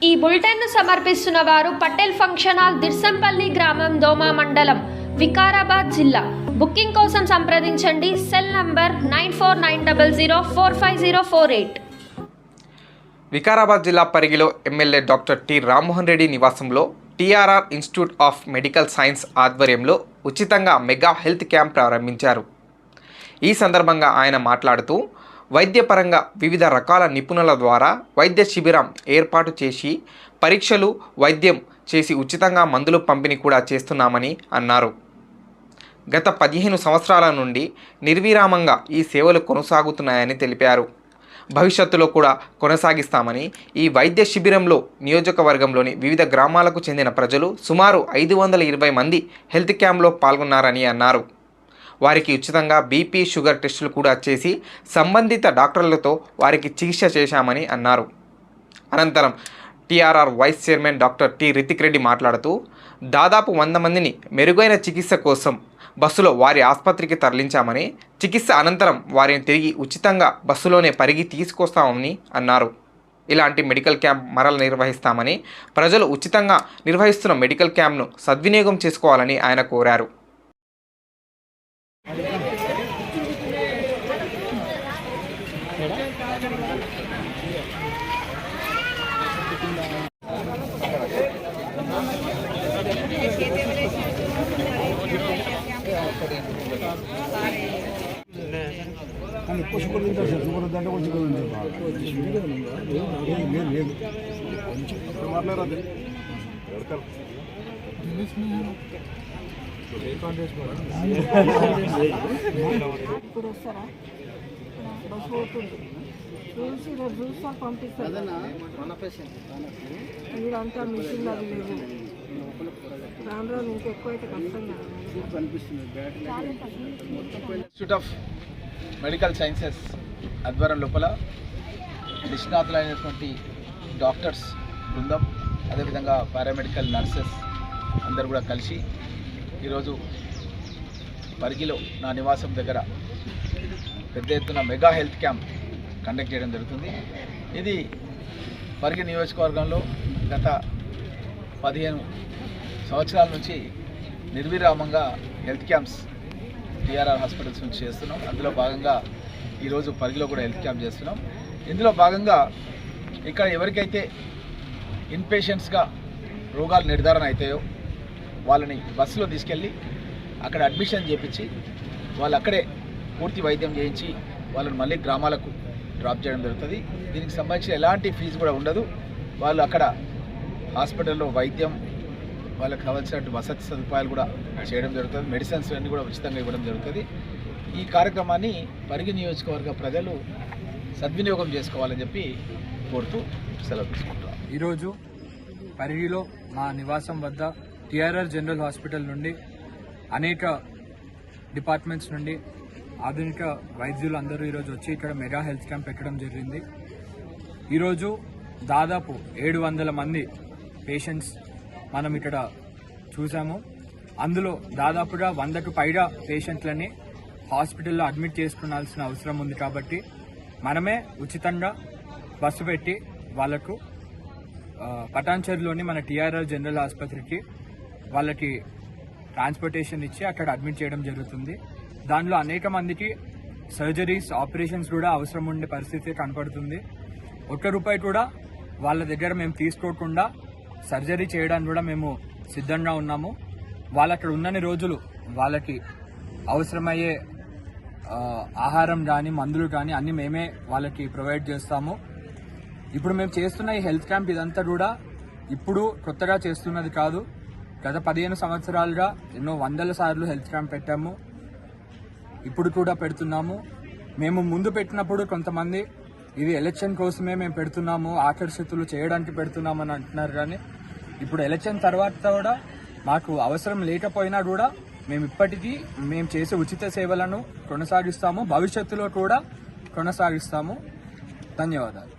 ఈ బులెటిన్ను సమర్పిస్తున్న వారు పటేల్ ఫంక్షన్ హాల్, దిర్సంపల్లి గ్రామం, దోమ మండలం, వికారాబాద్ జిల్లా. బుకింగ్ కోసం సంప్రదించండి. Cell number 9490045048. వికారాబాద్ జిల్లా పరిగిలో MLA doctor T Rammohan Reddy నివాసంలో TRR institute of medical science ఆధ్వర్యంలో ఉచితంగా మెగా హెల్త్ క్యాంప్ ప్రారంభించారు. ఈ సందర్భంగా ఆయన మాట్లాడుతూ వైద్యపరంగా వివిధ రకాల నిపుణుల ద్వారా వైద్య శిబిరం ఏర్పాటు చేసి పరీక్షలు, వైద్యం చేసి ఉచితంగా మందులు పంపిణీ కూడా చేస్తున్నామని అన్నారు. గత 15 సంవత్సరాల నుండి నిర్విరామంగా ఈ సేవలు కొనసాగుతున్నాయని తెలిపారు. భవిష్యత్తులో కూడా కొనసాగిస్తామని, ఈ వైద్య శిబిరంలో నియోజకవర్గంలోని వివిధ గ్రామాలకు చెందిన ప్రజలు సుమారు 520 మంది హెల్త్ క్యాంప్లో పాల్గొన్నారని అన్నారు. వారికి ఉచితంగా బీపీ, షుగర్ టెస్టులు కూడా చేసి సంబంధిత డాక్టర్లతో వారికి చికిత్స చేశామని అన్నారు. అనంతరం TRR vice chairman doctor T Rithik Reddy మాట్లాడుతూ దాదాపు 100 మందిని మెరుగైన చికిత్స కోసం బస్సులో వారి ఆసుపత్రికి తరలించామని, చికిత్స అనంతరం వారిని తిరిగి ఉచితంగా బస్సులోనే పరిగి తీసుకొస్తామని అన్నారు. ఇలాంటి మెడికల్ క్యాంప్ మరల నిర్వహిస్తామని, ప్రజలు ఉచితంగా నిర్వహిస్తున్న మెడికల్ క్యాంప్ను సద్వినియోగం చేసుకోవాలని ఆయన కోరారు. చూసి పంపిస్తారు. మీరంతా మిషన్ అది లేదు, రాను రాను ఇంకెక్కువైతే కష్టంగా ఇన్స్టిట్యూట్ ఆఫ్ మెడికల్ సైన్సెస్ ఆధ్వర్యం లోపల నిష్ణాతులైనటువంటి డాక్టర్స్ బృందం, అదేవిధంగా పారామెడికల్ నర్సెస్ అందరు కూడా కలిసి ఈరోజు పరిగిలో నా నివాసం దగ్గర పెద్ద ఎత్తున మెగా హెల్త్ క్యాంప్ కండక్ట్ చేయడం జరుగుతుంది. ఇది పరిగి నియోజకవర్గంలో గత 15 సంవత్సరాల నుంచి నిర్విరామంగా హెల్త్ క్యాంప్స్ టీఆర్ఆర్ హాస్పిటల్స్ నుంచి చేస్తున్నాం. అందులో భాగంగా ఈరోజు పరిగిలో కూడా హెల్త్ క్యాంప్ చేస్తున్నాం. ఇందులో భాగంగా ఇక్కడ ఎవరికైతే ఇన్పేషెంట్స్గా రోగాలు నిర్ధారణ అవుతాయో వాళ్ళని బస్సులో తీసుకెళ్ళి అక్కడ అడ్మిషన్ చేయించి వాళ్ళు అక్కడే పూర్తి వైద్యం చేయించి వాళ్ళని మళ్ళీ గ్రామాలకు డ్రాప్ చేయడం జరుగుతుంది. దీనికి సంబంధించి ఎలాంటి ఫీజు కూడా ఉండదు. వాళ్ళు అక్కడ హాస్పిటల్లో వైద్యం, వాళ్ళకి కావాల్సిన వసతి సదుపాయాలు కూడా చేయడం జరుగుతుంది. మెడిసిన్స్ అన్నీ కూడా ఉచితంగా ఇవ్వడం జరుగుతుంది. ఈ కార్యక్రమాన్ని పరిగి నియోజకవర్గ ప్రజలు సద్వినియోగం చేసుకోవాలని చెప్పి కోరుతూ సెలవు తీసుకుంటున్నాం. ఈరోజు పరిగిలో మా నివాసం వద్ద టీఆర్ఆర్ జనరల్ హాస్పిటల్ నుండి అనేక డిపార్ట్మెంట్స్ నుండి ఆధునిక వైద్యులు అందరూ ఈరోజు వచ్చి ఇక్కడ మెగా హెల్త్ క్యాంప్ పెట్టడం జరిగింది. ఈరోజు దాదాపు 700 మంది పేషెంట్స్ మనం ఇక్కడ చూసాము. అందులో దాదాపుగా 100కు పైగా పేషెంట్లని హాస్పిటల్లో అడ్మిట్ చేసుకునాల్సిన అవసరం ఉంది. కాబట్టి మనమే ఉచితంగా బస్సు పెట్టి వాళ్లకు పటాన్చెరులోని మన టీఆర్ఆర్ జనరల్ ఆసుపత్రికి వాళ్ళకి ట్రాన్స్పోర్టేషన్ ఇచ్చి అక్కడ అడ్మిట్ చేయడం జరుగుతుంది. దానిలో అనేక మందికి సర్జరీస్, ఆపరేషన్స్ కూడా అవసరం ఉండే పరిస్థితి కనపడుతుంది. ₹1 కూడా వాళ్ళ దగ్గర మేము తీసుకోకుండా సర్జరీ చేయడానికి కూడా మేము సిద్ధంగా ఉన్నాము. వాళ్ళు అక్కడ ఉన్నన్ని రోజులు వాళ్ళకి అవసరమయ్యే ఆహారం కానీ, మందులు కానీ అన్ని మేమే వాళ్ళకి ప్రొవైడ్ చేస్తాము. ఇప్పుడు మేము చేస్తున్న ఈ హెల్త్ క్యాంప్ ఇదంతా కూడా ఇప్పుడు కొత్తగా చేస్తున్నది కాదు. గత 15 సంవత్సరాలుగా ఎన్నో వందల సార్లు హెల్త్ క్యాంప్ పెట్టాము. ఇప్పుడు కూడా పెడుతున్నాము. మేము ముందు పెట్టినప్పుడు కొంతమంది ఇది ఎలక్షన్ కోసమే మేము పెడుతున్నాము, ఆకర్షితులు చేయడానికి పెడుతున్నామని అంటున్నారు. కానీ ఇప్పుడు ఎలక్షన్ తర్వాత కూడా మాకు అవసరం లేకపోయినా కూడా మేము ఇప్పటికీ మేము చేసే ఉచిత సేవలను కొనసాగిస్తాము. భవిష్యత్తులో కూడా కొనసాగిస్తాము. ధన్యవాదాలు.